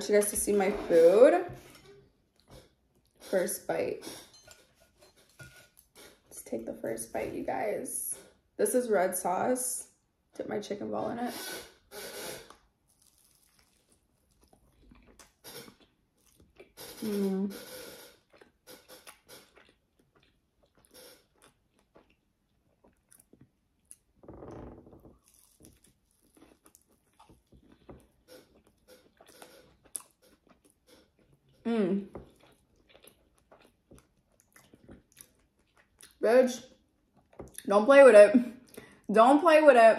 want you guys to see my food. First bite. Let's take the first bite, you guys. This is red sauce. Dip my chicken ball in it. Bitch, don't play with it. Don't play with it.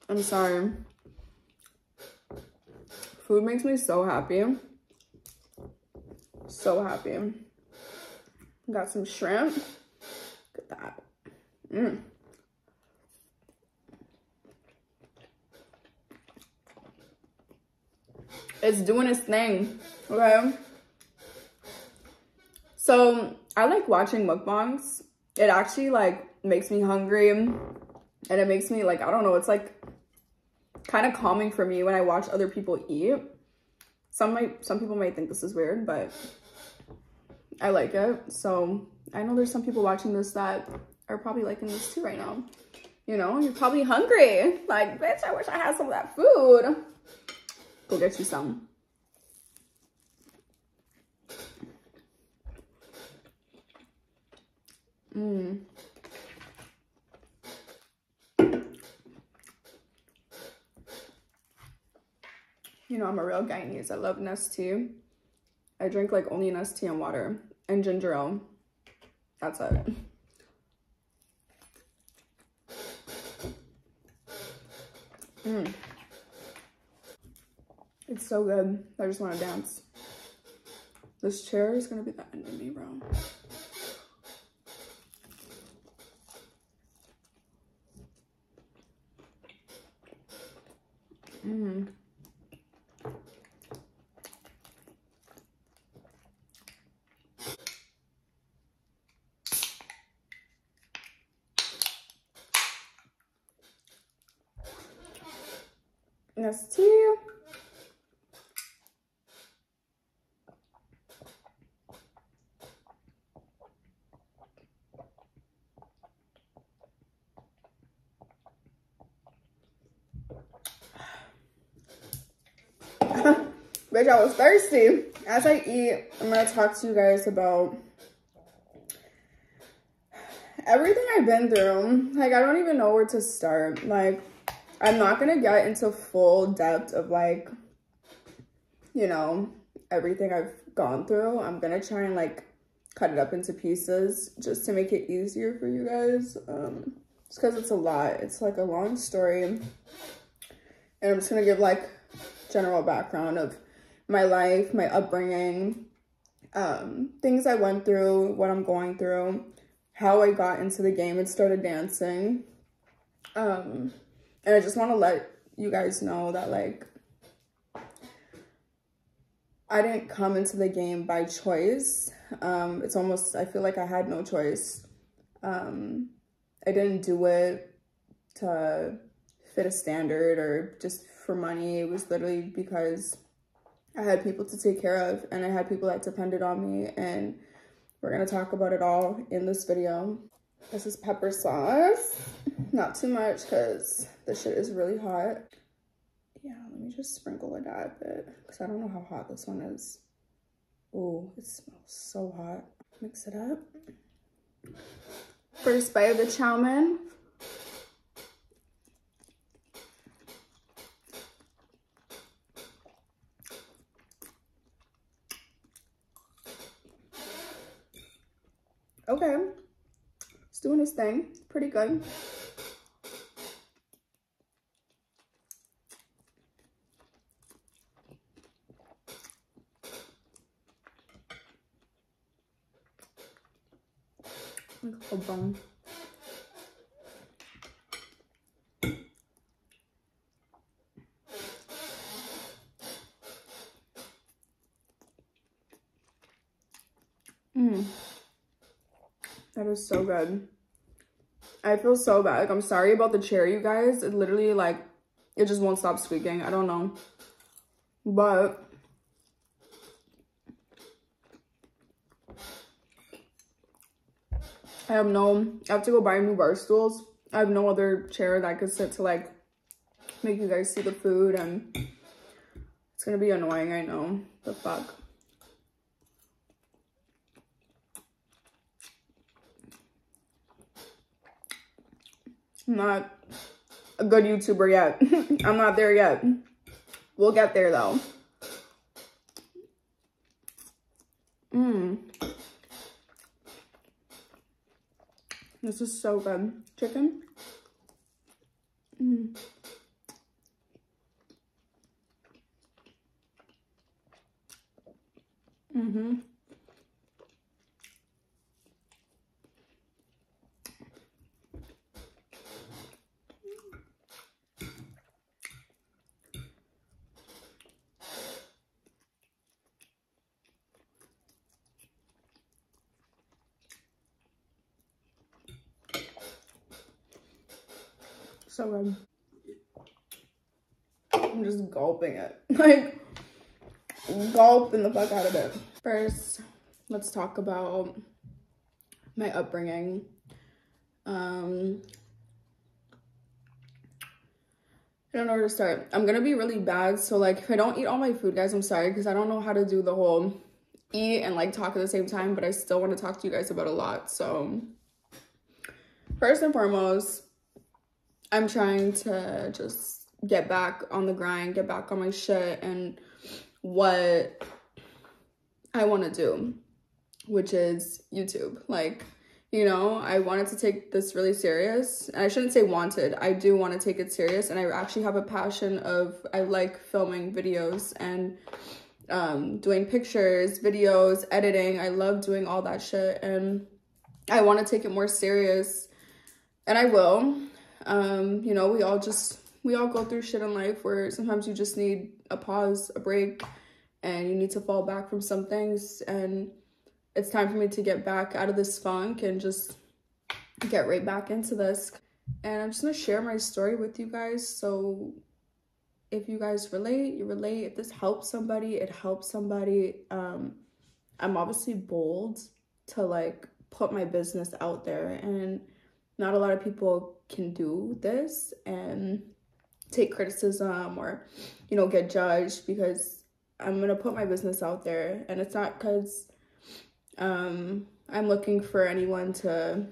I'm sorry. Food makes me so happy. So happy. Got some shrimp. Look at that. It's doing its thing, okay? So I like watching mukbangs. It actually like makes me hungry, and it makes me like, I don't know, it's like kind of calming for me when I watch other people eat. Some people might think this is weird, but I like it. So I know there's some people watching this that are probably liking this too right now. You know, you're probably hungry. Like, bitch, I wish I had some of that food. Go get you some. You know, I'm a real Guyanese. I love Nest tea. I drink like only Nest tea and water and ginger ale. That's it. It's so good. I just want to dance. This chair is gonna be the end of me, bro. Nest tea. Bitch, I was thirsty. As I eat, I'm gonna talk to you guys about everything I've been through. Like, I don't even know where to start. Like, I'm not gonna get into full depth of like, you know, everything I've gone through. I'm gonna try and like cut it up into pieces just to make it easier for you guys. Just because it's a lot. It's like a long story. And I'm just gonna give like general background of my life, my upbringing, things I went through, what I'm going through, how I got into the game and started dancing. And I just want to let you guys know that like I didn't come into the game by choice. It's almost, I feel like I had no choice. I didn't do it to fit a standard or just for money. It was literally because I had people to take care of and I had people that depended on me, and we're gonna talk about it all in this video. This is pepper sauce. Not too much because this shit is really hot. Yeah, let me just sprinkle it a bit because I don't know how hot this one is. Oh, it smells so hot. Mix it up. First bite of the chow mein. Okay, it's doing its thing. Pretty good. MUKBANG. That is so good. I feel so bad. Like, I'm sorry about the chair, you guys. It literally, like, it just won't stop squeaking. I don't know. But I have to go buy new bar stools. I have no other chair that I could sit to, like, make you guys see the food, and it's gonna be annoying, I know. The fuck. I'm not a good YouTuber yet. I'm not there yet. We'll get there though. This is so good. Chicken. So good. I'm just gulping it. Like, gulping the fuck out of it. First, let's talk about my upbringing. I don't know where to start. I'm gonna be really bad, so like if I don't eat all my food, guys, I'm sorry, because I don't know how to do the whole eat and like talk at the same time, but I still want to talk to you guys about a lot. So first and foremost, I'm trying to just get back on the grind, get back on my shit and what I want to do, which is YouTube. Like, you know, I wanted to take this really serious. And I shouldn't say wanted. I do want to take it serious. And I actually have a passion of, I like filming videos and doing pictures, videos, editing. I love doing all that shit. And I want to take it more serious. And I will. You know, we all go through shit in life where sometimes you just need a pause, a break, and you need to fall back from some things. And it's time for me to get back out of this funk and just get right back into this. And I'm just gonna share my story with you guys. So if you guys relate, you relate. If this helps somebody, it helps somebody. I'm obviously bold to like put my business out there, and not a lot of people can do this and take criticism or, you know, get judged, because I'm gonna put my business out there. And it's not because I'm looking for anyone to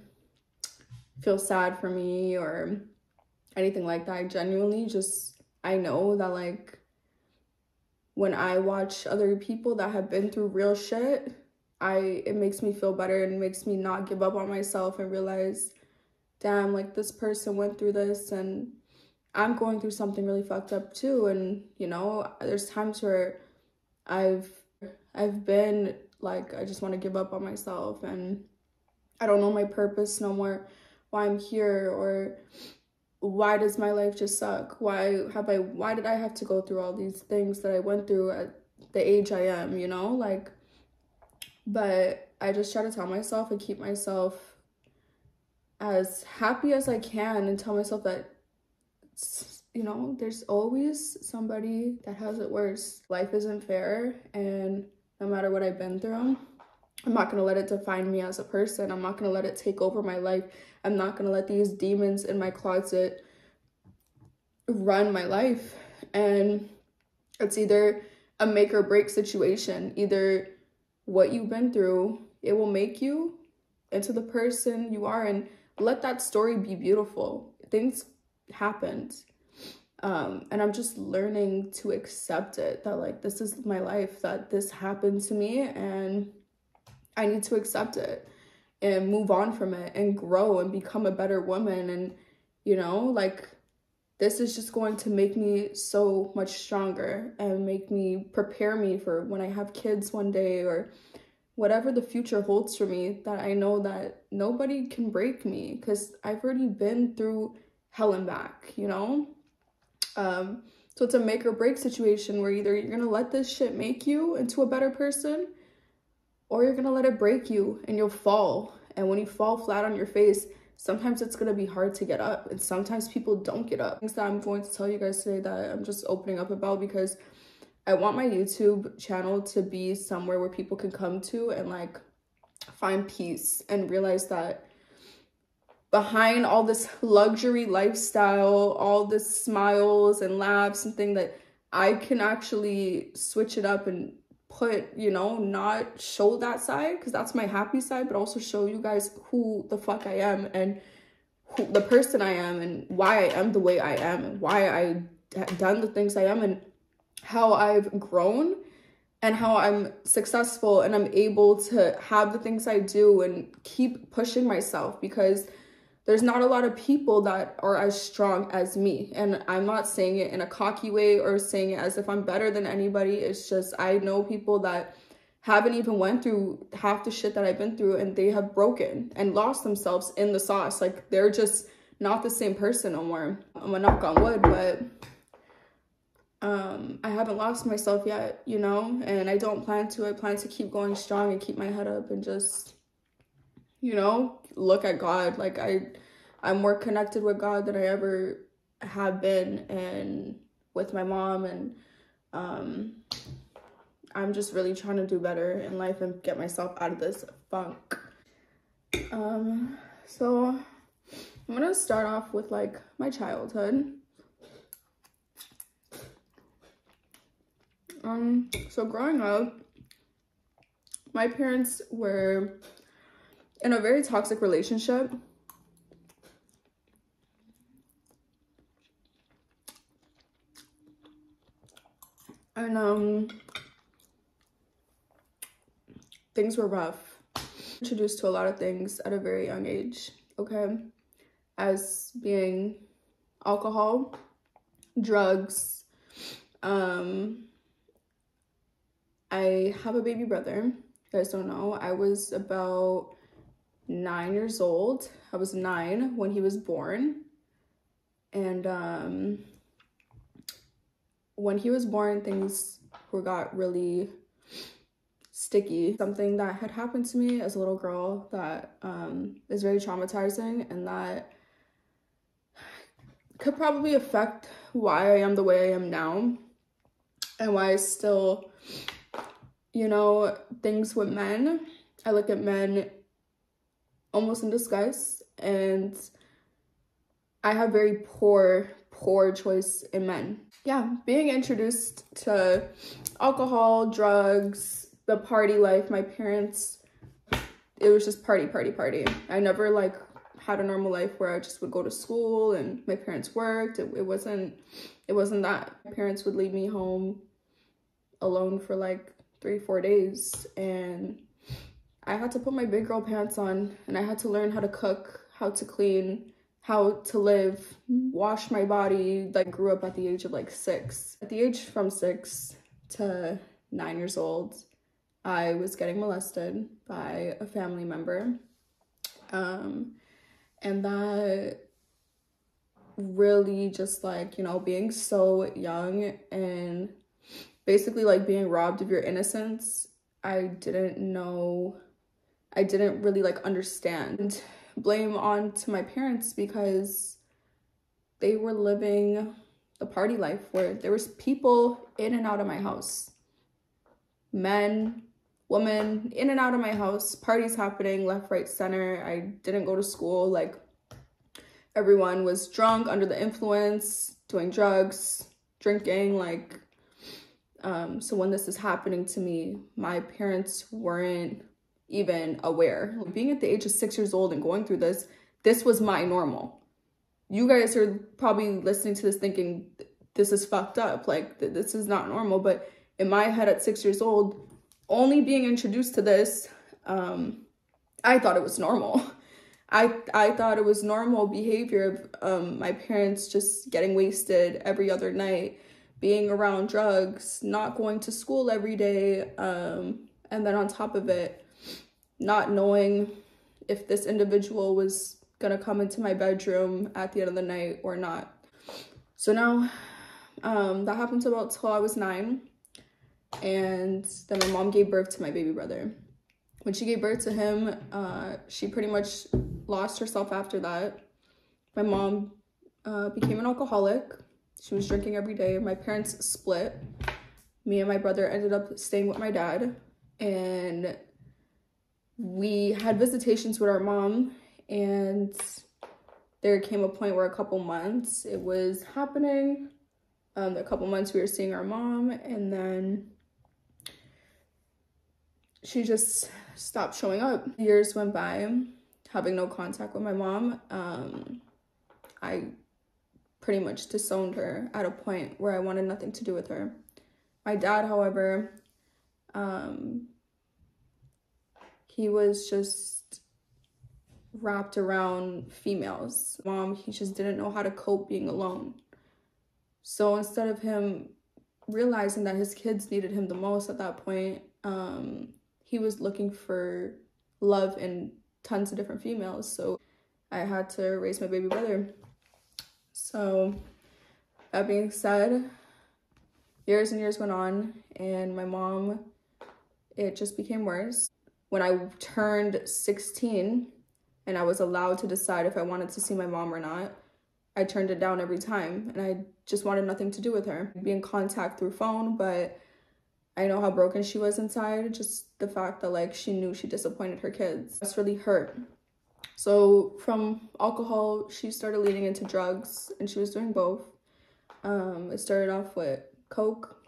feel sad for me or anything like that. I genuinely I know that like when I watch other people that have been through real shit, it makes me feel better and makes me not give up on myself and realize, damn, like this person went through this and I'm going through something really fucked up too. And, you know, there's times where I've been like, I just want to give up on myself and I don't know my purpose no more, why I'm here, or why does my life just suck? Why did I have to go through all these things that I went through at the age I am, you know? Like, but I just try to tell myself and keep myself as happy as I can and tell myself that, you know, there's always somebody that has it worse. Life isn't fair, and no matter what I've been through, I'm not gonna let it define me as a person. I'm not gonna let it take over my life. I'm not gonna let these demons in my closet run my life. And it's either a make or break situation. Either what you've been through, it will make you into the person you are, and let that story be beautiful. Things happened. And I'm just learning to accept it, that like, this is my life, that this happened to me and I need to accept it and move on from it and grow and become a better woman. And, you know, like, this is just going to make me so much stronger and prepare me for when I have kids one day, or whatever the future holds for me, that I know that nobody can break me, because I've already been through hell and back, you know? So it's a make or break situation where either you're gonna let this shit make you into a better person, or you're gonna let it break you and you'll fall. And when you fall flat on your face, sometimes it's gonna be hard to get up, and sometimes people don't get up. Things that I'm going to tell you guys today that I'm just opening up about, because I want my YouTube channel to be somewhere where people can come to and like find peace and realize that behind all this luxury lifestyle, all this smiles and laughs and thing, that I can actually switch it up and put, you know, not show that side, because that's my happy side, but also show you guys who the fuck I am and who the person I am and why I am the way I am and why I have done the things I am and how I've grown and how I'm successful and I'm able to have the things I do and keep pushing myself, because there's not a lot of people that are as strong as me. And I'm not saying it in a cocky way or saying it as if I'm better than anybody. It's just, I know people that haven't even went through half the shit that I've been through, and they have broken and lost themselves in the sauce. Like, they're just not the same person no more. I'm gonna knock on wood, but I haven't lost myself yet, you know, and I don't plan to. I plan to keep going strong and keep my head up and just, you know, look at God. Like, I'm more connected with God than I ever have been, and with my mom, and I'm just really trying to do better in life and get myself out of this funk. So I'm gonna start off with like my childhood. So growing up, my parents were in a very toxic relationship. And things were rough. Introduced to a lot of things at a very young age, okay? As being alcohol, drugs. I have a baby brother. You guys don't know. I was about 9 years old. I was 9 when he was born. And when he was born, things got really sticky. Something that had happened to me as a little girl that is very traumatizing, and that could probably affect why I am the way I am now, and why I still, you know, things with men. I look at men almost in disgust, and I have very poor choice in men. Yeah, being introduced to alcohol, drugs, the party life, my parents, it was just party. I never like had a normal life where I just would go to school and my parents worked. It wasn't that. My parents would leave me home alone for like 3-4 days, and I had to put my big girl pants on, and I had to learn how to cook, how to clean, how to live, wash my body. Like, grew up at the age of like 6. At the age from 6 to 9 years old, I was getting molested by a family member. And that really just like, you know, being so young and basically like being robbed of your innocence, I didn't really like understand. Blame on to my parents, because they were living the party life where there was people in and out of my house. Men, women, in and out of my house, parties happening left, right, center. I didn't go to school. Like, everyone was drunk, under the influence, doing drugs, drinking, like, so when this is happening to me, my parents weren't even aware. Being at the age of 6 years old and going through this was my normal. You guys are probably listening to this thinking, this is fucked up, like, this is not normal. But in my head at 6 years old, only being introduced to this, I thought it was normal. I thought it was normal behavior of my parents just getting wasted every other night, being around drugs, not going to school every day, and then on top of it, not knowing if this individual was gonna come into my bedroom at the end of the night or not. So now, that happened about till I was 9, and then my mom gave birth to my baby brother. When she gave birth to him, she pretty much lost herself after that. My mom became an alcoholic. She was drinking every day. My parents split. Me and my brother ended up staying with my dad. And we had visitations with our mom. And there came a point where a couple months it was happening. A couple months we were seeing our mom. And then she just stopped showing up. Years went by, having no contact with my mom. I pretty much disowned her at a point where I wanted nothing to do with her. My dad, however, he was just wrapped around females. Mom, he just didn't know how to cope being alone. So instead of him realizing that his kids needed him the most at that point, he was looking for love in tons of different females. So I had to raise my baby brother. So that being said, years and years went on, and my mom, it just became worse. When I turned 16 and I was allowed to decide if I wanted to see my mom or not, I turned it down every time, and I just wanted nothing to do with her. I'd be in contact through phone, but I know how broken she was inside. Just the fact that like she knew she disappointed her kids. That's really hurt. So from alcohol, she started leading into drugs, and she was doing both. It started off with coke.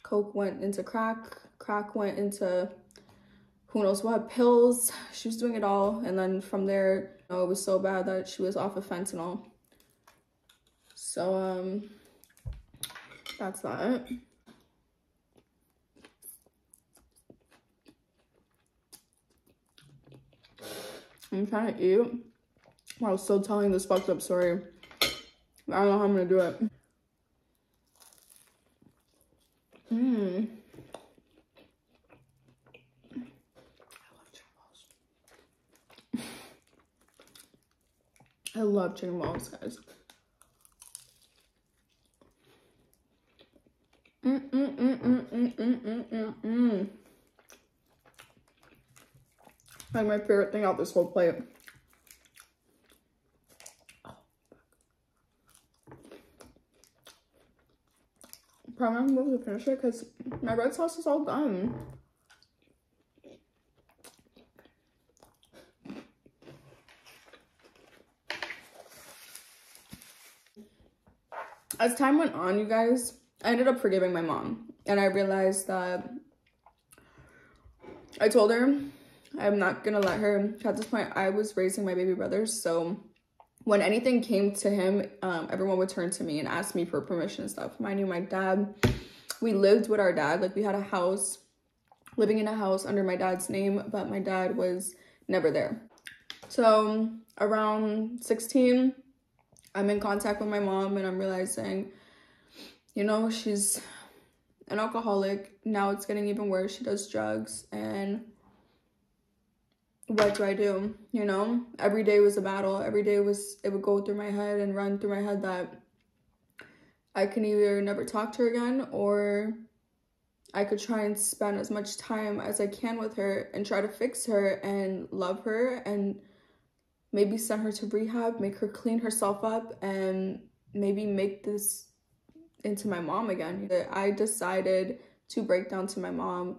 Coke went into crack. Crack went into who knows what, pills. She was doing it all. And then from there, you know, it was so bad that she was off of fentanyl. So that's that. I'm trying to eat while still telling this fucked up story. I don't know how I'm gonna do it. I love chicken balls, guys. Like my favorite thing out this whole plate. Probably not gonna be able to finish it because my red sauce is all done. As time went on, you guys, I ended up forgiving my mom. And I realized that I told her I'm not gonna let her. At this point, I was raising my baby brothers, so when anything came to him, everyone would turn to me and ask me for permission and stuff. Mind you, my dad, we lived with our dad. Like, we had a house, living in a house under my dad's name, but my dad was never there. So around 16, I'm in contact with my mom, and I'm realizing, you know, she's an alcoholic. Now it's getting even worse. She does drugs, and what do I do? You know, every day was a battle. Every day it would go through my head and run through my head that I can either never talk to her again, or I could try and spend as much time as I can with her and try to fix her and love her and maybe send her to rehab, make her clean herself up, and maybe make this into my mom again. I decided to break down to my mom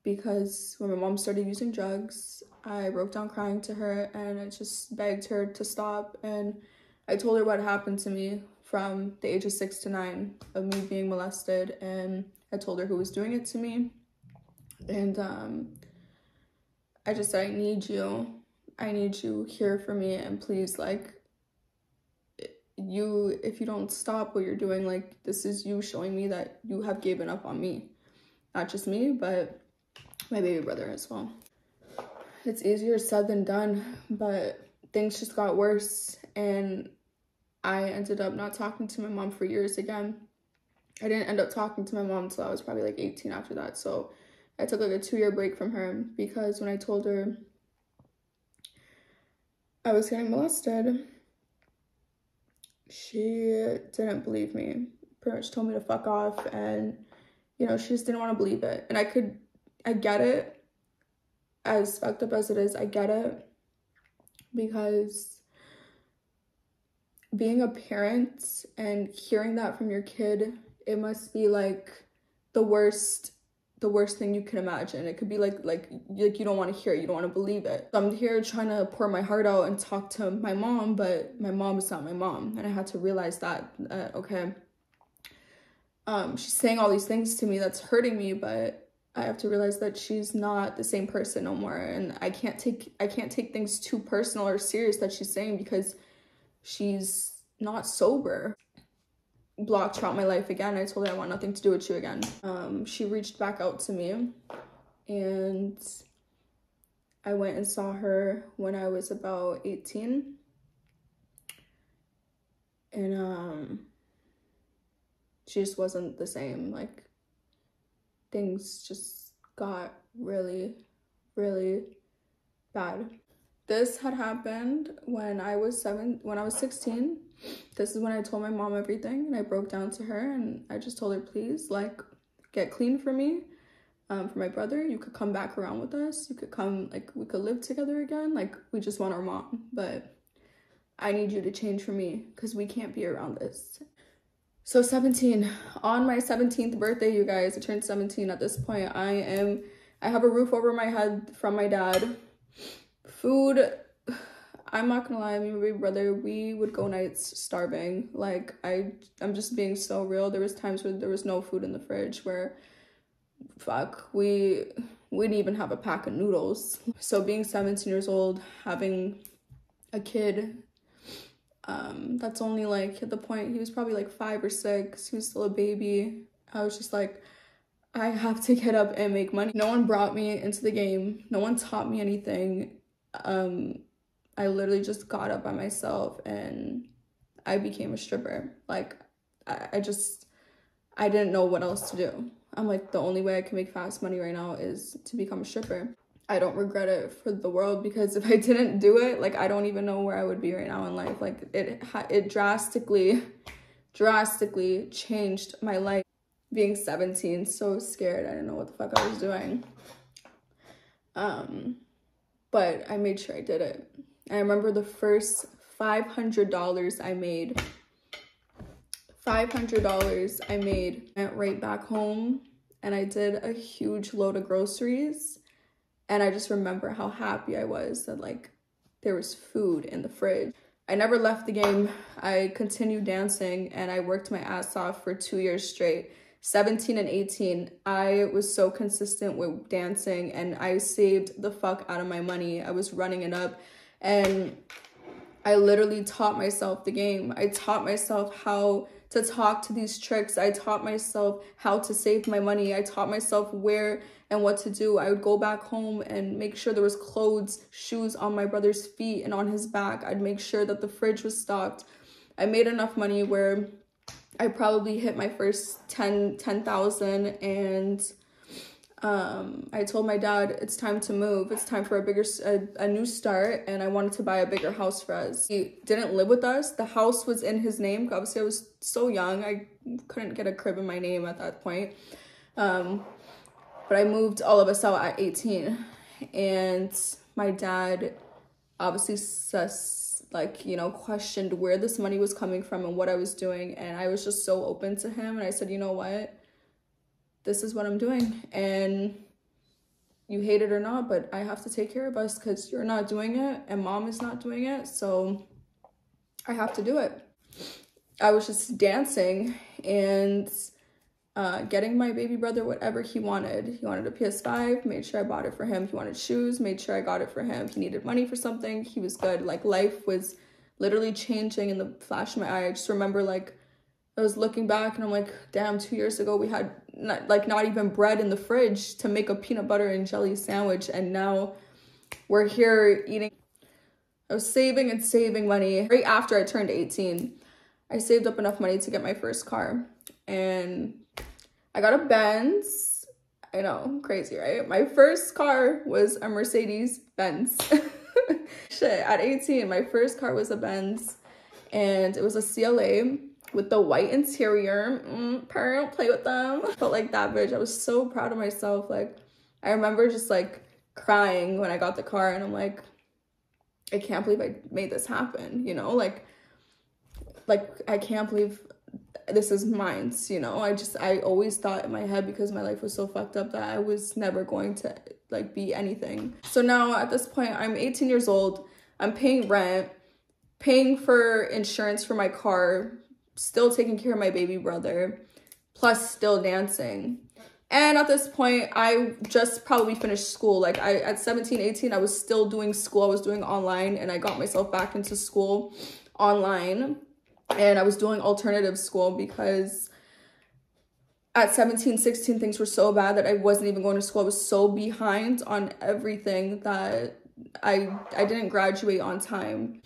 because when my mom started using drugs, I broke down crying to her, and I just begged her to stop. And I told her what happened to me from the age of 6 to 9 of me being molested, and I told her who was doing it to me. And I just said, I need you here for me, and please, like, if you don't stop what you're doing, like, this is you showing me that you have given up on me. Not just me, but my baby brother as well. It's easier said than done, but things just got worse, and I ended up not talking to my mom for years again. I didn't end up talking to my mom until I was probably like 18 after that. So I took like a 2-year break from her because when I told her I was getting molested, she didn't believe me. Pretty much told me to fuck off, and, you know, she just didn't want to believe it. And I get it, as fucked up as it is, I get it, because being a parent and hearing that from your kid, it must be like the worst thing you can imagine. It could be like you don't want to hear it, you don't want to believe it. So I'm here trying to pour my heart out and talk to my mom, but my mom is not my mom, and I had to realize that okay, she's saying all these things to me that's hurting me, but I have to realize that she's not the same person no more, and I can't take things too personal or serious that she's saying, because she's not sober. Blocked her out my life again. I told her I want nothing to do with you again. She reached back out to me, and I went and saw her when I was about 18, and she just wasn't the same. Like, things just got really, really bad. This had happened when I was 16. This is when I told my mom everything, and I broke down to her, and I just told her, please, like, get clean for me, for my brother. You could come back around with us. You could come, like, we could live together again. Like, we just want our mom, but I need you to change for me, because we can't be around this. So 17, on my 17th birthday, you guys, I turned 17 at this point. I have a roof over my head from my dad. Food, I'm not gonna lie, me and my baby brother, we would go nights starving. Like, I'm just being so real. There was times where there was no food in the fridge, where, fuck, we didn't even have a pack of noodles. So being 17 years old, having a kid, that's only like, at the point, he was probably like 5 or 6, he was still a baby. I was just like, I have to get up and make money. No one brought me into the game. No one taught me anything. I literally just got up by myself, and I became a stripper. Like, I didn't know what else to do. I'm like, the only way I can make fast money right now is to become a stripper. I don't regret it for the world, because if I didn't do it, like, I don't even know where I would be right now in life. Like, it drastically changed my life. Being 17, so scared, I didn't know what the fuck I was doing. But I made sure I did it. I remember the first $500 I made. Went right back home, and I did a huge load of groceries. And I just remember how happy I was that, like, there was food in the fridge. I never left the game. I continued dancing, and I worked my ass off for 2 years straight. 17 and 18, I was so consistent with dancing, and I saved the fuck out of my money. I was running it up, and I literally taught myself the game. I taught myself how to talk to these tricks. I taught myself how to save my money. I taught myself where and what to do. I would go back home and make sure there was clothes, shoes on my brother's feet and on his back. I'd make sure that the fridge was stocked. I made enough money where I probably hit my first 10,000, and I told my dad, it's time to move. It's time for a new start, and I wanted to buy a bigger house for us. He didn't live with us. The house was in his name. Obviously, I was so young. I couldn't get a crib in my name at that point. But I moved all of us out at 18, and my dad obviously questioned where this money was coming from and what I was doing. And I was just so open to him. And I said, you know what? This is what I'm doing. And you hate it or not, but I have to take care of us, because you're not doing it and mom is not doing it. So I have to do it. I was just dancing and getting my baby brother whatever he wanted. He wanted a PS5, made sure I bought it for him. He wanted shoes, made sure I got it for him. He needed money for something, he was good. Like, life was literally changing in the flash of my eye. I just remember, like, I was looking back and I'm like, damn, 2 years ago we had not even bread in the fridge to make a peanut butter and jelly sandwich, and now we're here eating. I was saving and saving money. Right after I turned 18, I saved up enough money to get my first car, and I got a Benz. I know, crazy, right? My first car was a Mercedes-Benz. Shit, at 18, my first car was a Benz, and it was a CLA with the white interior. Parent, don't play with them. Felt like that bitch. I was so proud of myself. Like, I remember just like crying when I got the car, and I'm like, I can't believe I made this happen, you know, like I can't believe this is mine, you know. I always thought in my head, because my life was so fucked up, that I was never going to like be anything. So now at this point, I'm 18 years old, I'm paying rent, paying for insurance for my car, still taking care of my baby brother, plus still dancing. And at this point, I just probably finished school. Like at 17, 18, I was still doing school. I was doing online, and I got myself back into school online. And I was doing alternative school because at 17, 16, things were so bad that I wasn't even going to school. I was so behind on everything that I didn't graduate on time.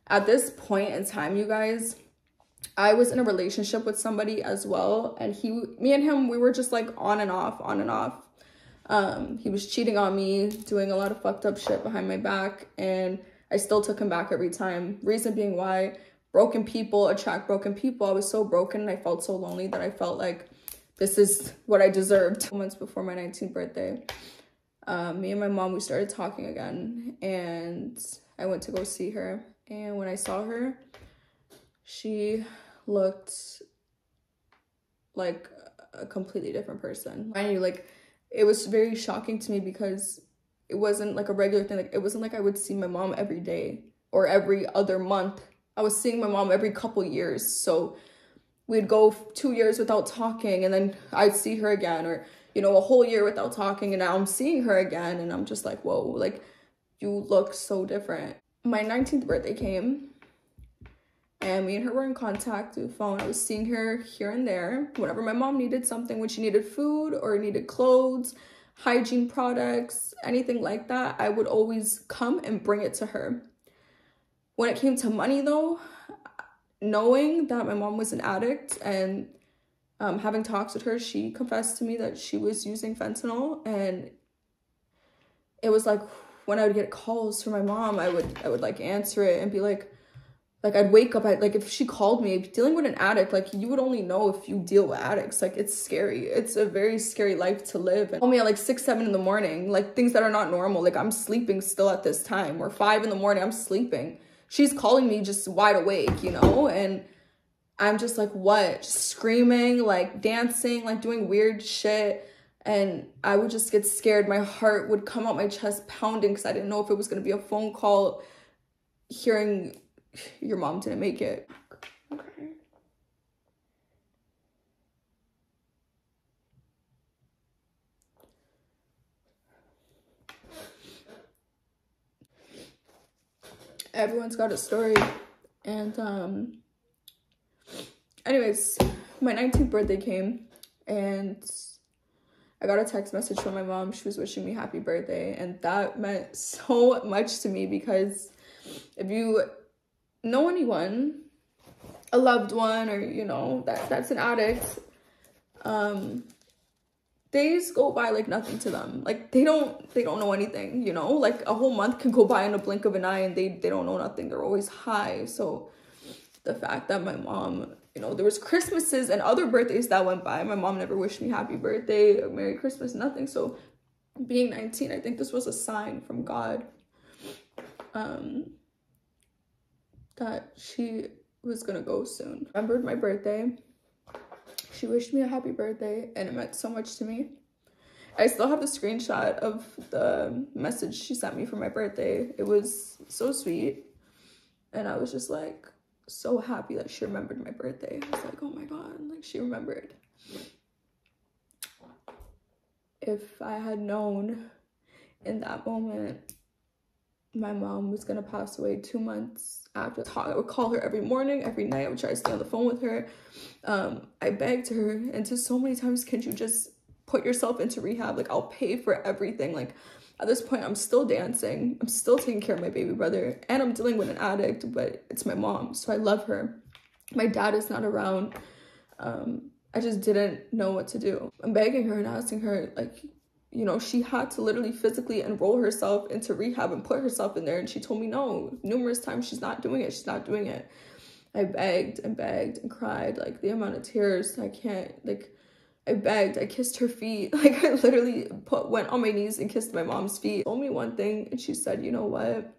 At this point in time, you guys, I was in a relationship with somebody as well, and me and him, we were just like on and off, on and off. He was cheating on me, doing a lot of fucked up shit behind my back, and I still took him back every time. Reason being why, broken people attract broken people. I was so broken and I felt so lonely that I felt like this is what I deserved. Months before my 19th birthday, me and my mom, we started talking again, and I went to go see her. And when I saw her, she looked like a completely different person. I knew, like, it was very shocking to me because it wasn't like a regular thing. Like, it wasn't like I would see my mom every day or every other month. I was seeing my mom every couple years. So we'd go 2 years without talking, and then I'd see her again, or, you know, a whole year without talking, and now I'm seeing her again, and I'm just like, whoa, like, you look so different. My 19th birthday came, and me and her were in contact through the phone. I was seeing her here and there. Whenever my mom needed something, when she needed food or needed clothes, hygiene products, anything like that, I would always come and bring it to her. When it came to money, though, knowing that my mom was an addict, and having talks with her, she confessed to me that she was using fentanyl. And it was like, when I would get calls from my mom, I would like answer it and be like I'd wake up at, like, if she called me, dealing with an addict, like, you would only know if you deal with addicts. Like, it's scary. It's a very scary life to live. And call me at like 6, 7 in the morning, like, things that are not normal. Like, I'm sleeping still at this time, or 5 in the morning, I'm sleeping. She's calling me just wide awake, you know? And I'm just like, what? Just screaming, like, dancing, like, doing weird shit. And I would just get scared. My heart would come out my chest pounding because I didn't know if it was going to be a phone call, hearing your mom didn't make it. Okay. Everyone's got a story. And anyways, my 19th birthday came, and I got a text message from my mom. She was wishing me happy birthday, and that meant so much to me, because if you know anyone, a loved one, or, you know, that's an addict, days go by like nothing to them. Like, they don't know anything, you know? Like, a whole month can go by in a blink of an eye, and they don't know nothing. They're always high. So the fact that my mom, you know, there was Christmases and other birthdays that went by, my mom never wished me happy birthday, or Merry Christmas, nothing. So being 19, I think this was a sign from God, that she was gonna go soon. Remembered my birthday. She wished me a happy birthday, and it meant so much to me. I still have the screenshot of the message she sent me for my birthday. It was so sweet, and I was just like so happy that she remembered my birthday. I was like, oh my God, like, she remembered. If I had known in that moment my mom was gonna pass away 2 months after, I would call her every morning, every night. I would try to stay on the phone with her. I begged her into so many times, can you just put yourself into rehab? Like, I'll pay for everything. Like, at this point, I'm still dancing, I'm still taking care of my baby brother, and I'm dealing with an addict, but it's my mom, so I love her. My dad is not around. I just didn't know what to do. I'm begging her and asking her, like, you know, she had to literally physically enroll herself into rehab and put herself in there. And she told me no, numerous times, she's not doing it. She's not doing it. I begged and cried, like, the amount of tears, I can't, like, I begged, I kissed her feet. Like, I literally went on my knees and kissed my mom's feet. She told me one thing, and she said, you know what?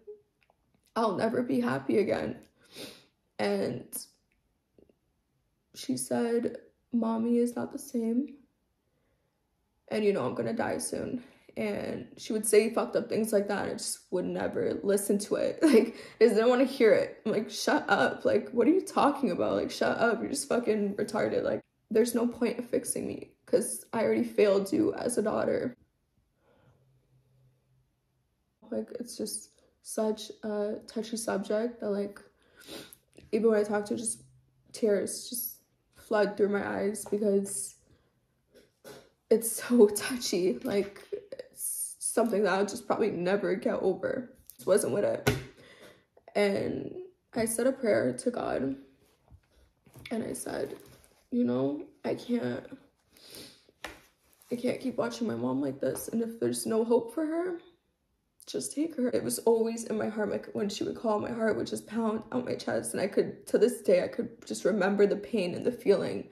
I'll never be happy again. And she said, mommy is not the same. And, you know, I'm gonna die soon. And she would say fucked up things like that, and I just would never listen to it. Like, I just didn't want to hear it. I'm like, shut up. Like, what are you talking about? Like, shut up. You're just fucking retarded. Like, there's no point of fixing me because I already failed you as a daughter. Like, it's just such a touchy subject that, like, even when I talk to her, just tears just flood through my eyes because it's so touchy. Like, it's something that I'll just probably never get over. Just wasn't with it. And I said a prayer to God, and I said, you know, I can't keep watching my mom like this. And if there's no hope for her, just take her. It was always in my heart. Like, when she would call, my heart would just pound out my chest. And I could, to this day, I could just remember the pain and the feeling.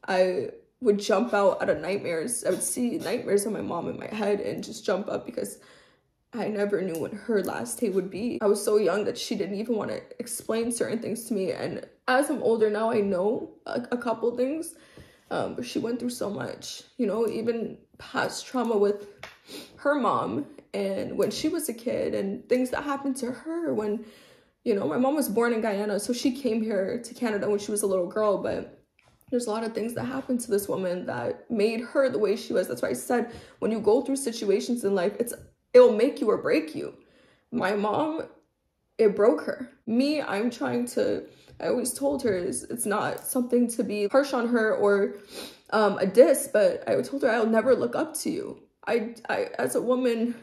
I would jump out of nightmares. I would see nightmares of my mom in my head and just jump up because I never knew when her last day would be. I was so young that she didn't even want to explain certain things to me. And as I'm older now, I know a couple things. But she went through so much, you know, even past trauma with her mom and when she was a kid and things that happened to her when, you know, my mom was born in Guyana. So she came here to Canada when she was a little girl. But there's a lot of things that happened to this woman that made her the way she was. That's why I said, when you go through situations in life, it'll make you or break you. My mom, it broke her. Me, I always told her it's not something to be harsh on her or a diss, but I told her I'll never look up to you. I as a woman,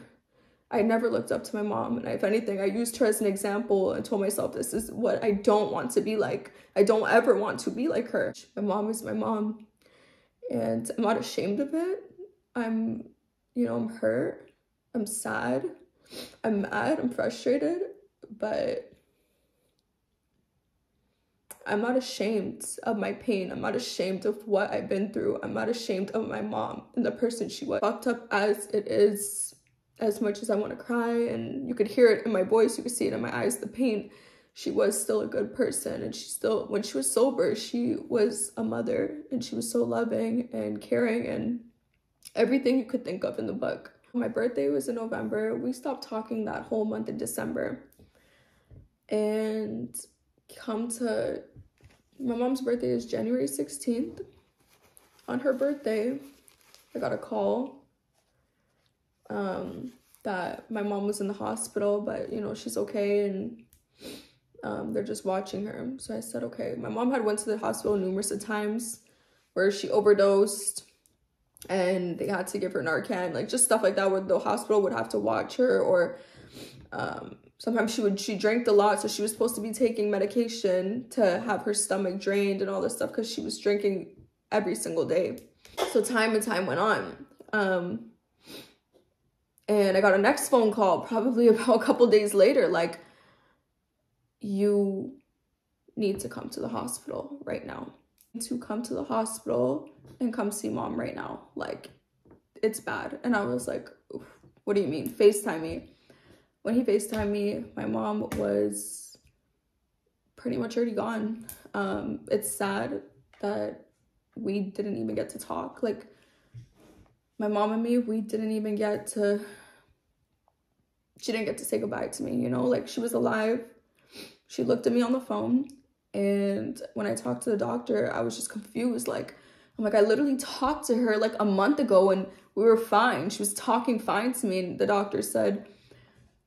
I never looked up to my mom. And if anything, I used her as an example and told myself this is what I don't want to be like. I don't ever want to be like her. My mom is my mom. And I'm not ashamed of it. I'm hurt. I'm sad. I'm mad. I'm frustrated. But I'm not ashamed of my pain. I'm not ashamed of what I've been through. I'm not ashamed of my mom and the person she was. Fucked up as it is, as much as I want to cry, and you could hear it in my voice, you could see it in my eyes, the pain, she was still a good person. And she still, when she was sober, she was a mother, and she was so loving and caring and everything you could think of in the book. My birthday was in November. We stopped talking that whole month in December. And my mom's birthday is January 16th. On her birthday, I got a call that my mom was in the hospital, but, you know, she's okay, and they're just watching her. So I said, okay. My mom had went to the hospital numerous of times where she overdosed, and they had to give her Narcan, like just stuff like that, where the hospital would have to watch her, or sometimes she drank a lot, so she was supposed to be taking medication to have her stomach drained and all this stuff because she was drinking every single day. So time and time went on. And I got a next phone call probably about a couple days later, like, you need to come to the hospital right now. To come to the hospital and come see mom right now. Like, it's bad. And I was like, what do you mean? FaceTime me. When he FaceTimed me, my mom was pretty much already gone. It's sad that we didn't even get to talk. Like, my mom and me, we didn't even get to, she didn't get to say goodbye to me, you know? Like, she was alive. She looked at me on the phone. And when I talked to the doctor, I was just confused. Like, I'm like, I literally talked to her like a month ago and we were fine. She was talking fine to me. And the doctor said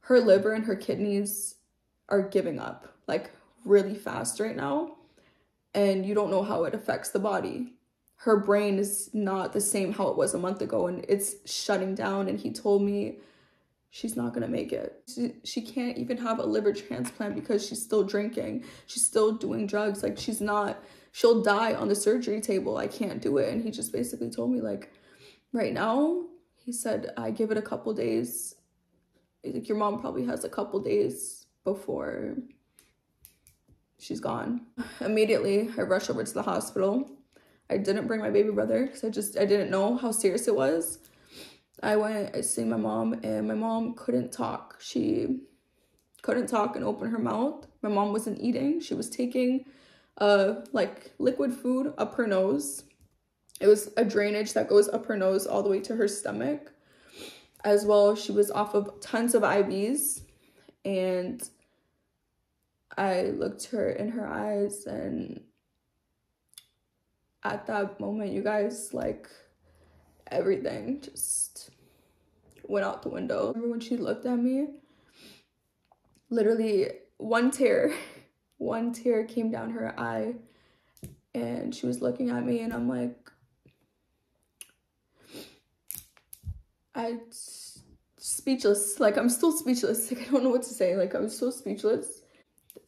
her liver and her kidneys are giving up like really fast right now. And you don't know how it affects the body. Her brain is not the same how it was a month ago, and it's shutting down. And he told me she's not gonna make it. She can't even have a liver transplant because she's still drinking. She's still doing drugs. Like, she'll die on the surgery table. I can't do it. And he just basically told me, like, right now, he said, I give it a couple days. Like, your mom probably has a couple days before she's gone. Immediately, I rush over to the hospital. I didn't bring my baby brother because I didn't know how serious it was. I seen my mom, and my mom couldn't talk. She couldn't talk and open her mouth. My mom wasn't eating. She was taking like liquid food up her nose. It was a drainage that goes up her nose all the way to her stomach. As well, she was off of tons of IVs, and I looked her in her eyes, and at that moment, you guys, like, everything just went out the window. When she looked at me, literally one tear came down her eye, and she was looking at me, and I'm like, speechless. Like, I'm still speechless. Like, I don't know what to say. Like, I'm so speechless.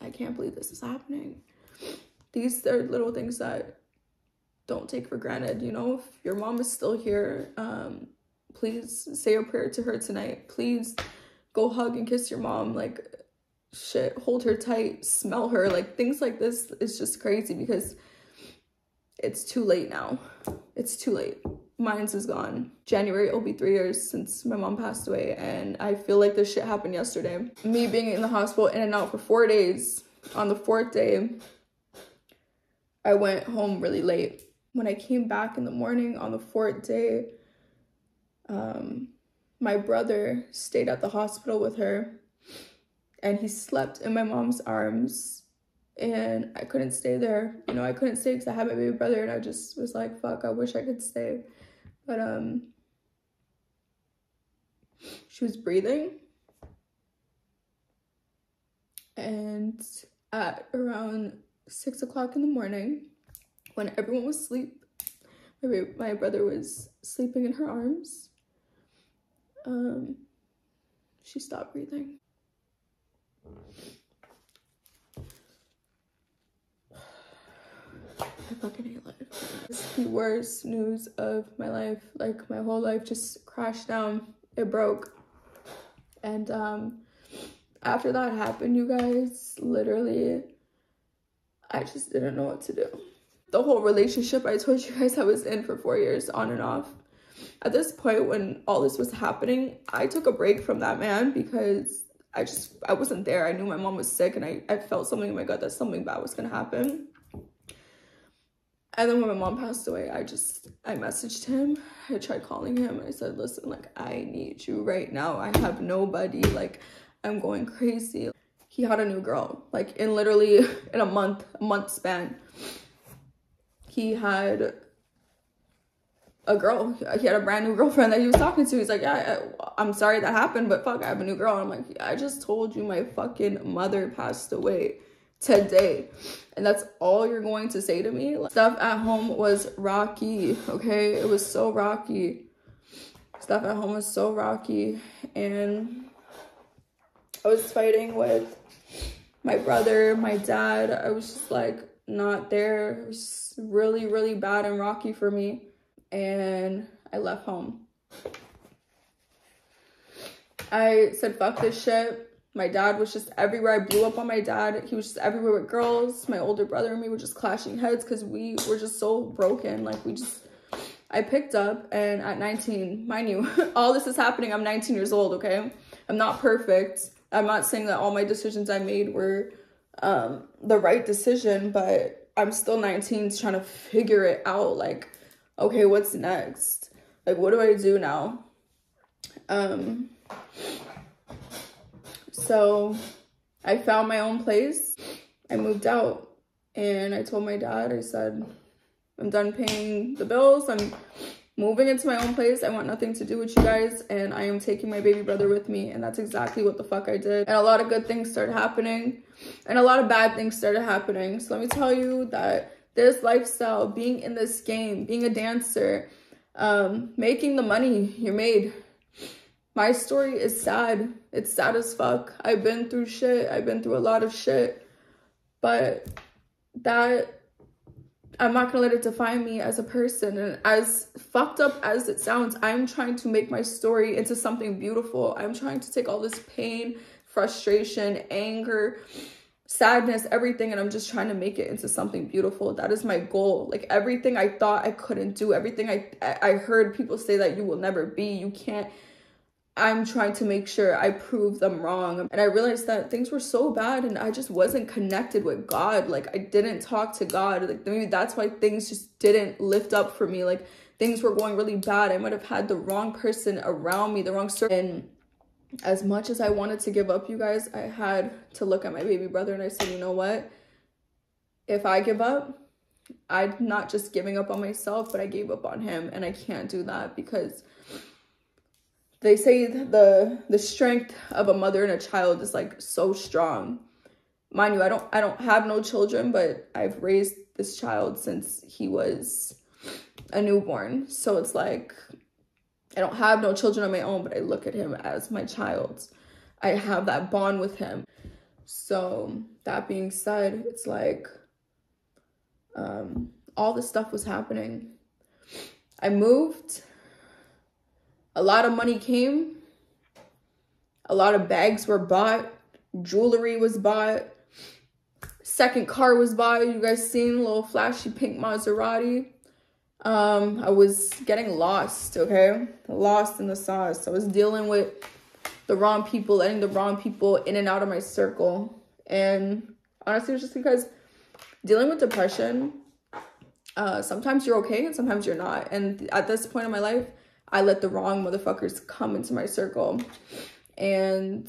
I can't believe this is happening. These are little things that don't take for granted, you know? If your mom is still here, please say a prayer to her tonight. Please go hug and kiss your mom. Like, shit, hold her tight, smell her. Like, things like this is just crazy because it's too late now. It's too late. Mine's is gone. January, it'll be 3 years since my mom passed away, and I feel like this shit happened yesterday. Me being in the hospital in and out for 4 days. On the 4th day, I went home really late. When I came back in the morning on the 4th day, my brother stayed at the hospital with her, and he slept in my mom's arms, and I couldn't stay there. You know, I couldn't stay because I had my baby brother, and I just was like, fuck, I wish I could stay. But she was breathing, and at around 6 o'clock in the morning, when everyone was asleep, my brother was sleeping in her arms, she stopped breathing. I fucking hate life. It's the worst news of my life. Like, my whole life just crashed down. It broke. And after that happened, you guys, literally, I just didn't know what to do. The whole relationship I told you guys I was in for 4 years, on and off. At this point, when all this was happening, I took a break from that man because I wasn't there. I knew my mom was sick, and I felt something in my gut that something bad was gonna happen. And then when my mom passed away, I messaged him. I tried calling him. I said, listen, like, I need you right now. I have nobody. Like, I'm going crazy. He had a new girl. Like, in a month span. He had a girl. He had a brand new girlfriend that he was talking to. He's like, yeah, I'm sorry that happened, but fuck, I have a new girl. And I'm like, I just told you my fucking mother passed away today, and that's all you're going to say to me? Stuff at home was rocky, okay? It was so rocky. Stuff at home was so rocky, and I was fighting with my brother, my dad. I was just like not there. It was really, really bad and rocky for me, and I left home. I said, fuck this shit. My dad was just everywhere. I blew up on my dad. He was just everywhere with girls. My older brother and me were just clashing heads because we were just so broken. Like, I picked up, and at 19, mind you, all this is happening, I'm 19 years old, okay? I'm not perfect. I'm not saying that all my decisions I made were the right decision, but I'm still 19 trying to figure it out. Like, okay, what's next? Like, what do I do now? So I found my own place. I moved out, and I told my dad, I said, I'm done paying the bills. I'm moving into my own place. I want nothing to do with you guys, and I am taking my baby brother with me. And that's exactly what the fuck I did. And a lot of good things started happening, and a lot of bad things started happening. So let me tell you that this lifestyle, being in this game, being a dancer, making the money you're made, my story is sad. It's sad as fuck. I've been through shit. I've been through a lot of shit. But that, I'm not gonna let it define me as a person. And as fucked up as it sounds, I'm trying to make my story into something beautiful. I'm trying to take all this pain, frustration, anger, sadness, everything, and I'm just trying to make it into something beautiful. That is my goal. Like, everything I thought I couldn't do, everything I heard people say that you will never be, you can't, I'm trying to make sure I prove them wrong. And I realized that things were so bad and I just wasn't connected with God. Like, I didn't talk to God. Like, maybe that's why things just didn't lift up for me. Like, things were going really bad. I might have had the wrong person around me, the wrong circle. And as much as I wanted to give up, you guys, I had to look at my baby brother and I said, you know what? If I give up, I'm not just giving up on myself, but I gave up on him. And I can't do that, because they say the strength of a mother and a child is like so strong. Mind you, I don't have no children, but I've raised this child since he was a newborn. So it's like, I don't have no children of my own, but I look at him as my child. I have that bond with him. So that being said, it's like, all this stuff was happening. I moved. A lot of money came. A lot of bags were bought. Jewelry was bought. Second car was bought. You guys seen a little flashy pink Maserati. I was getting lost, okay? Lost in the sauce. I was dealing with the wrong people, letting the wrong people in and out of my circle. And honestly, it was just because dealing with depression, sometimes you're okay and sometimes you're not. And at this point in my life, I let the wrong motherfuckers come into my circle. And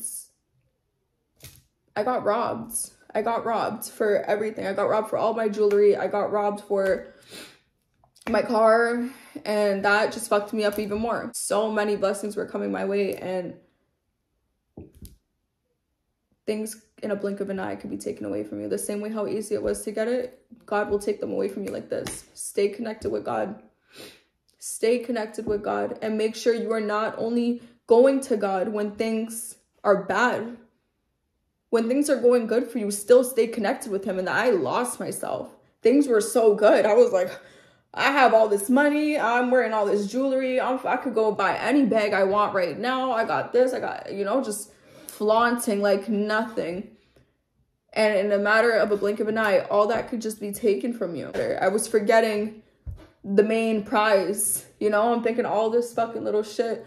I got robbed. I got robbed for everything. I got robbed for all my jewelry. I got robbed for my car, and that just fucked me up even more. So many blessings were coming my way, and things in a blink of an eye could be taken away from you. The same way how easy it was to get it, God will take them away from you like this. Stay connected with God. Stay connected with God, and make sure you are not only going to God when things are bad. When things are going good for you, still stay connected with him. And I lost myself. Things were so good. I was like, I have all this money. I'm wearing all this jewelry. I could go buy any bag I want right now. I got this. I got, you know, just flaunting like nothing. And in a matter of a blink of an eye, all that could just be taken from you. I was forgetting the main prize. You know, I'm thinking all this fucking little shit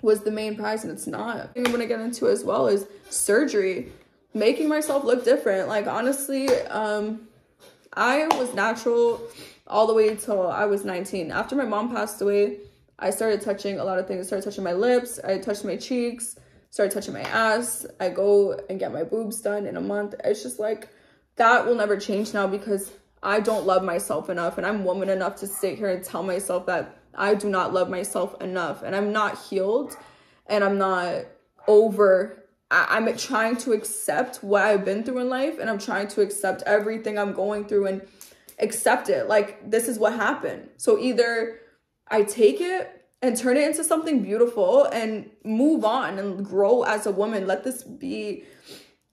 was the main prize, and it's not. I'm going to get into as well is surgery. Making myself look different. Like, honestly, I was natural all the way until I was 19. After my mom passed away, I started touching a lot of things. I started touching my lips. I touched my cheeks. Started touching my ass. I go and get my boobs done in a month. It's just like, that will never change now, because I don't love myself enough. And I'm woman enough to sit here and tell myself that I do not love myself enough. And I'm not healed. And I'm not over. I'm trying to accept what I've been through in life. And I'm trying to accept everything I'm going through and accept it. Like, this is what happened. So either I take it and turn it into something beautiful and move on and grow as a woman. Let this be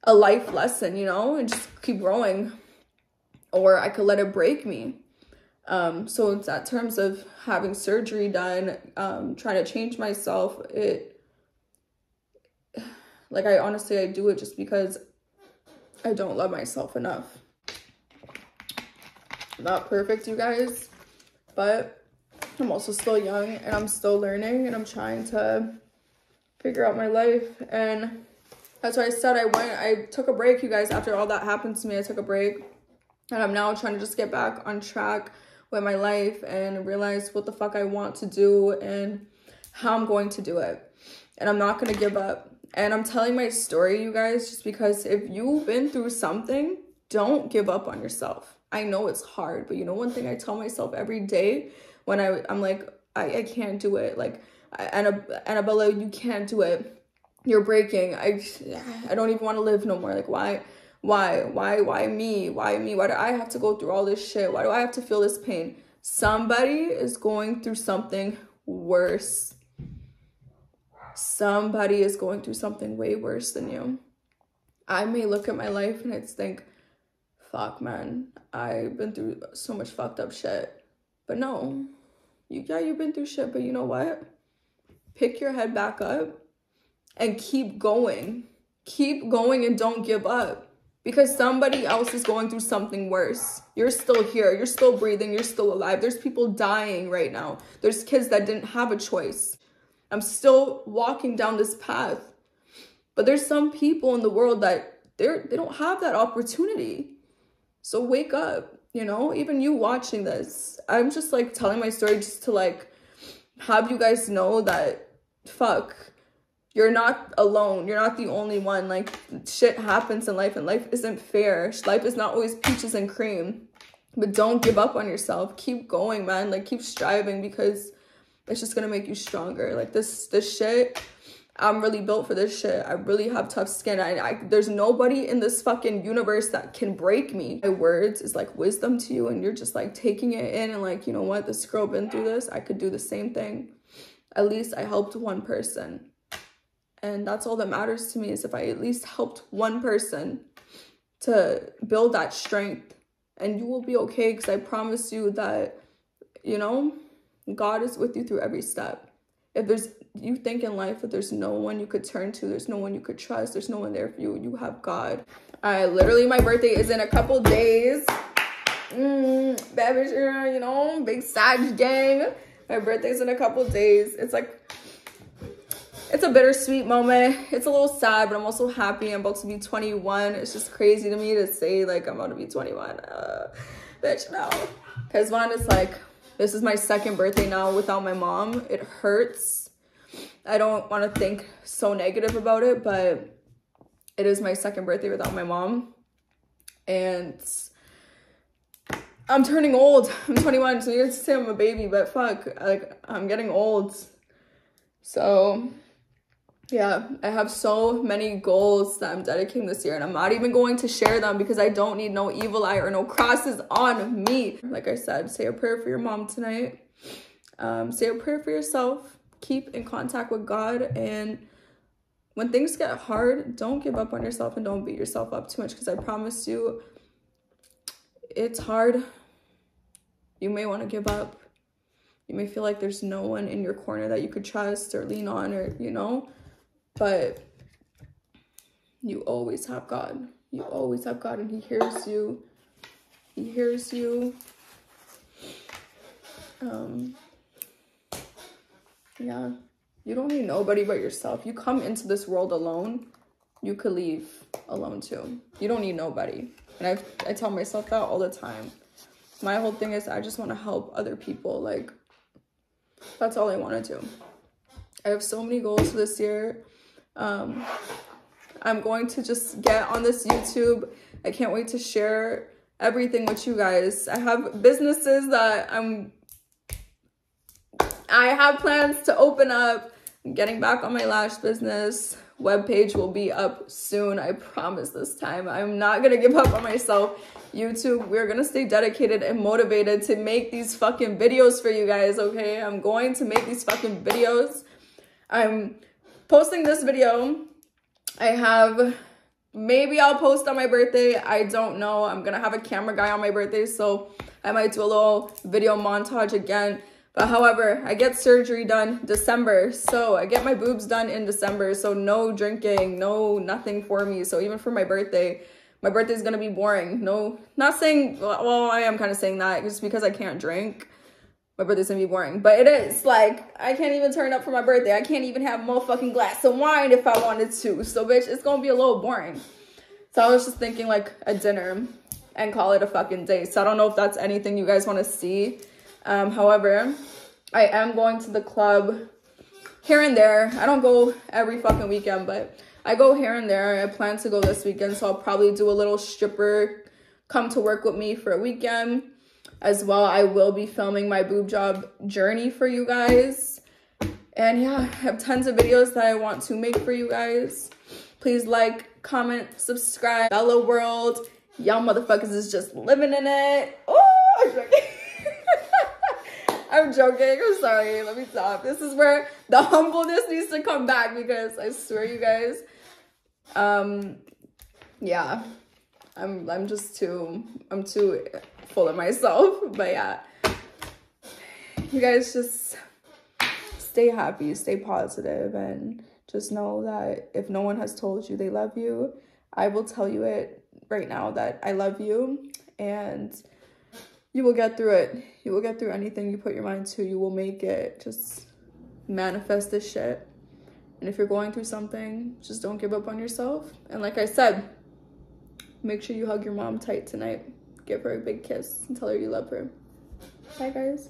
a life lesson, you know, and just keep growing. Or I could let it break me. So it's in terms of having surgery done, trying to change myself, like, I do it just because I don't love myself enough. Not perfect, you guys, but I'm also still young and I'm still learning and I'm trying to figure out my life. And that's why I said I took a break, you guys. After all that happened to me, I took a break, and I'm now trying to just get back on track with my life and realize what the fuck I want to do and how I'm going to do it. And I'm not going to give up. And I'm telling my story, you guys, just because if you've been through something, don't give up on yourself. I know it's hard, but you know, one thing I tell myself every day when I'm like, I can't do it. Like, Annabella, you can't do it. You're breaking. I don't even want to live no more. Like, why me? Why me? Why do I have to go through all this shit? Why do I have to feel this pain? Somebody is going through something worse. Somebody is going through something way worse than you. I may look at my life and I think, fuck, man, I've been through so much fucked up shit. But no, you've been through shit, but you know what? Pick your head back up and keep going. Keep going and don't give up. because somebody else is going through something worse. You're still here. You're still breathing. You're still alive. There's people dying right now. There's kids that didn't have a choice. I'm still walking down this path. But there's some people in the world that they don't have that opportunity. So wake up, you know, even you watching this. I'm just like telling my story just to like have you guys know that fuck, you're not alone. You're not the only one. Like, shit happens in life, and life isn't fair. Life is not always peaches and cream. But don't give up on yourself. Keep going, man. Like, keep striving, because it's just gonna make you stronger. Like, this shit, I'm really built for this shit. I really have tough skin. There's nobody in this fucking universe that can break me. My words is like wisdom to you, and you're just like taking it in and like, you know what? This girl been through this. I could do the same thing. At least I helped one person. And that's all that matters to me, is if I at least helped one person to build that strength. And you will be okay, because I promise you that, you know, God is with you through every step. If you think in life that there's no one you could turn to, there's no one you could trust, there's no one there for you, you have God. Literally, my birthday is in a couple days. Baby, you know, big Sag gang. My birthday's in a couple days. It's a bittersweet moment. It's a little sad, but I'm also happy. I'm about to be 21. It's just crazy to me to say, like, I'm about to be 21. Bitch, no. Because one, it's like, this is my second birthday now without my mom. It hurts. I don't want to think so negative about it, but it is my second birthday without my mom. And I'm turning old. I'm 21, so you have to say I'm a baby, but fuck, like, I'm getting old. So yeah, I have so many goals that I'm dedicating this year, and I'm not even going to share them because I don't need no evil eye or no crosses on me. Like I said, say a prayer for your mom tonight. Say a prayer for yourself. Keep in contact with God, and when things get hard, don't give up on yourself and don't beat yourself up too much, because I promise you, it's hard. You may want to give up. You may feel like there's no one in your corner that you could trust or lean on, or, you know, but you always have God. You always have God, and he hears you. He hears you. Yeah, you don't need nobody but yourself. You come into this world alone, you could leave alone too. You don't need nobody. And I tell myself that all the time. My whole thing is I just want to help other people. Like, that's all I want to do. I have so many goals for this year. I'm going to just get on this YouTube. I can't wait to share everything with you guys. I have businesses that I have plans to open up. I'm getting back on my lash business. Webpage will be up soon. I promise this time. I'm not going to give up on myself. YouTube, we're going to stay dedicated and motivated to make these fucking videos for you guys, okay? I'm going to make these fucking videos. I'm posting this video. Maybe I'll post on my birthday. I don't know. I'm going to have a camera guy on my birthday, so I might do a little video montage again. But however, I get surgery done December. So I get my boobs done in December. So no drinking, no nothing for me. So even for my birthday is going to be boring. No, not saying, well, I am kind of saying that just because I can't drink. My birthday's going to be boring. But it is. Like, I can't even turn up for my birthday. I can't even have a motherfucking glass of wine if I wanted to. So, bitch, it's going to be a little boring. So I was just thinking, like, a dinner and call it a fucking day. So I don't know if that's anything you guys want to see. However, I am going to the club here and there. I don't go every fucking weekend, but I go here and there. I plan to go this weekend, so I'll probably do a little stripper come to work with me for a weekend. As well, I will be filming my boob job journey for you guys. And yeah, I have tons of videos that I want to make for you guys. Please like, comment, subscribe. Bella World, y'all motherfuckers is just living in it. Oh, I'm joking. I'm sorry. Let me stop. This is where the humbleness needs to come back, because I swear, you guys, yeah, I'm too full of myself. But yeah, you guys just stay happy, stay positive, and just know that if no one has told you they love you, I will tell you it right now that I love you, and you will get through it. You will get through anything you put your mind to. You will make it. Just manifest this shit. And if you're going through something, just don't give up on yourself. And like I said, make sure you hug your mom tight tonight. Give her a big kiss and tell her you love her. Bye, guys.